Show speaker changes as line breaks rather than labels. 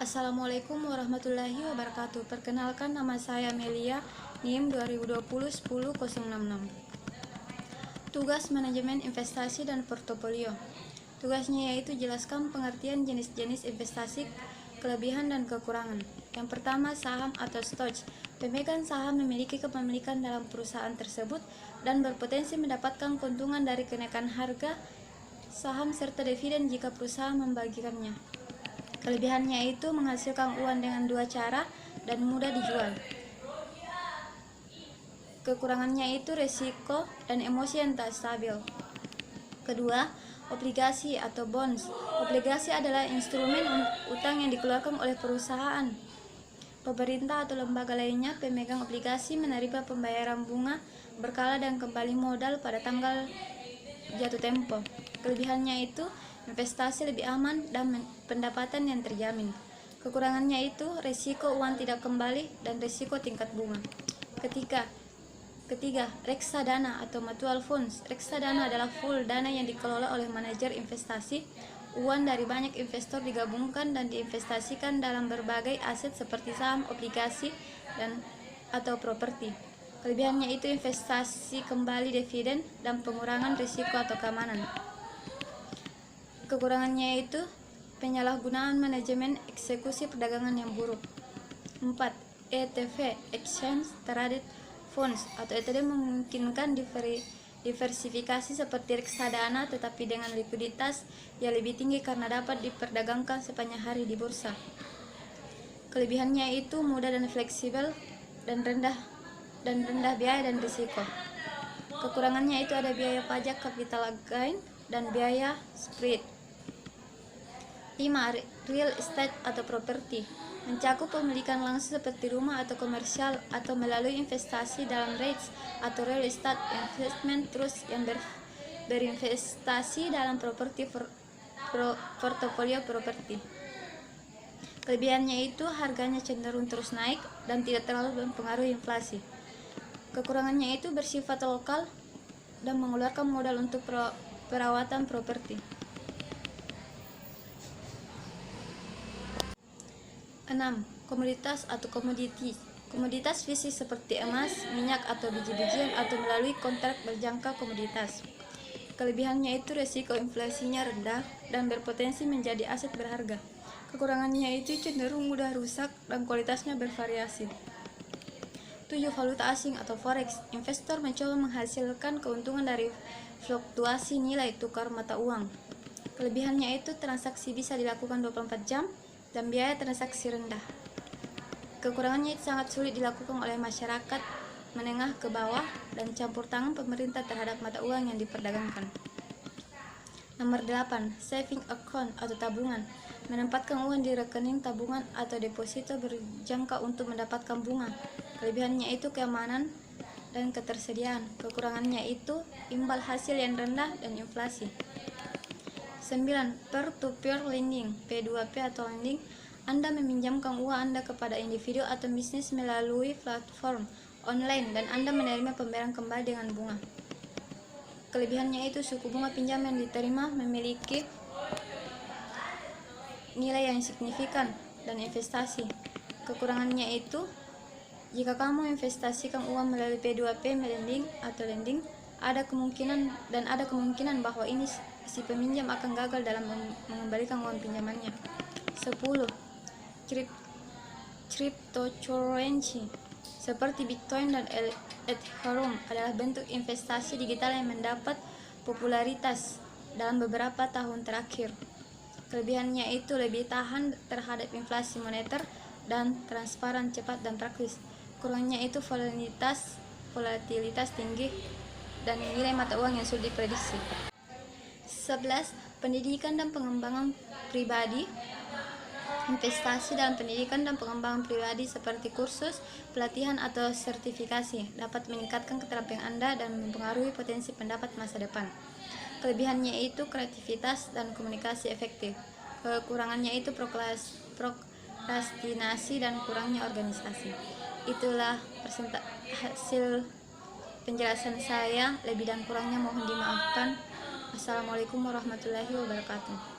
Assalamualaikum warahmatullahi wabarakatuh. Perkenalkan, nama saya Melia, NIM 2020-10-066. Tugas manajemen investasi dan portofolio. Tugasnya yaitu jelaskan pengertian jenis-jenis investasi, kelebihan dan kekurangan. Yang pertama, saham atau stocks. Pemegang saham memiliki kepemilikan dalam perusahaan tersebut dan berpotensi mendapatkan keuntungan dari kenaikan harga saham serta dividen jika perusahaan membagikannya. Kelebihannya itu menghasilkan uang dengan dua cara dan mudah dijual. Kekurangannya itu resiko dan emosi yang tak stabil. Kedua, obligasi atau bonds. Obligasi adalah instrumen utang yang dikeluarkan oleh perusahaan, pemerintah atau lembaga lainnya. Pemegang obligasi menerima pembayaran bunga berkala dan kembali modal pada tanggal jatuh tempo. Kelebihannya itu investasi lebih aman dan pendapatan yang terjamin. Kekurangannya itu risiko uang tidak kembali dan risiko tingkat bunga. Ketiga, reksadana atau mutual funds. Reksadana adalah pool dana yang dikelola oleh manajer investasi. Uang dari banyak investor digabungkan dan diinvestasikan dalam berbagai aset seperti saham, obligasi, dan atau properti. Kelebihannya itu investasi kembali dividen dan pengurangan risiko atau keamanan. Kekurangannya itu penyalahgunaan manajemen eksekusi perdagangan yang buruk. 4. ETF, Exchange Traded Funds atau ETF memungkinkan diversifikasi seperti reksadana tetapi dengan likuiditas yang lebih tinggi karena dapat diperdagangkan sepanjang hari di bursa. Kelebihannya itu mudah dan fleksibel dan rendah biaya dan risiko. Kekurangannya itu ada biaya pajak, capital gain, dan biaya spread. 5. Real estate atau properti mencakup pemilikan langsung seperti rumah atau komersial atau melalui investasi dalam REITs atau real estate investment trust yang berinvestasi dalam portofolio properti. Kelebihannya itu harganya cenderung terus naik dan tidak terlalu mempengaruhi inflasi. Kekurangannya itu bersifat lokal dan mengeluarkan modal untuk perawatan properti. 6. Komoditas atau komoditi. Komoditas fisik seperti emas, minyak atau biji-bijian atau melalui kontrak berjangka komoditas. Kelebihannya itu resiko inflasinya rendah dan berpotensi menjadi aset berharga. Kekurangannya itu cenderung mudah rusak dan kualitasnya bervariasi. 7. Valuta asing atau forex. Investor mencoba menghasilkan keuntungan dari fluktuasi nilai tukar mata uang. Kelebihannya itu transaksi bisa dilakukan 24 jam dan biaya transaksi rendah. Kekurangannya itu sangat sulit dilakukan oleh masyarakat menengah ke bawah dan campur tangan pemerintah terhadap mata uang yang diperdagangkan. Nomor 8. Saving account atau tabungan. Menempatkan uang di rekening tabungan atau deposito berjangka untuk mendapatkan bunga. Kelebihannya itu keamanan dan ketersediaan. Kekurangannya itu imbal hasil yang rendah dan inflasi. 9. Peer-to-peer lending, P2P atau lending. Anda meminjamkan uang Anda kepada individu atau bisnis melalui platform online dan Anda menerima pembayaran kembali dengan bunga. Kelebihannya itu suku bunga pinjam yang diterima memiliki nilai yang signifikan dan investasi. Kekurangannya itu jika kamu investasikan uang melalui P2P lending atau lending, ada kemungkinan bahwa si peminjam akan gagal dalam mengembalikan uang pinjamannya. 10. Cryptocurrency seperti Bitcoin dan Ethereum adalah bentuk investasi digital yang mendapat popularitas dalam beberapa tahun terakhir. Kelebihannya itu lebih tahan terhadap inflasi moneter dan transparan, cepat dan praktis. Kurangnya itu volatilitas tinggi dan nilai mata uang yang sulit diprediksi. 11. Pendidikan dan pengembangan pribadi. Investasi dalam pendidikan dan pengembangan pribadi seperti kursus, pelatihan atau sertifikasi dapat meningkatkan keterampilan Anda dan mempengaruhi potensi pendapat masa depan. Kelebihannya itu kreativitas dan komunikasi efektif. Kekurangannya itu prokrastinasi dan kurangnya organisasi. Itulah hasil penjelasan saya, lebih dan kurangnya mohon dimaafkan. Assalamualaikum warahmatullahi wabarakatuh.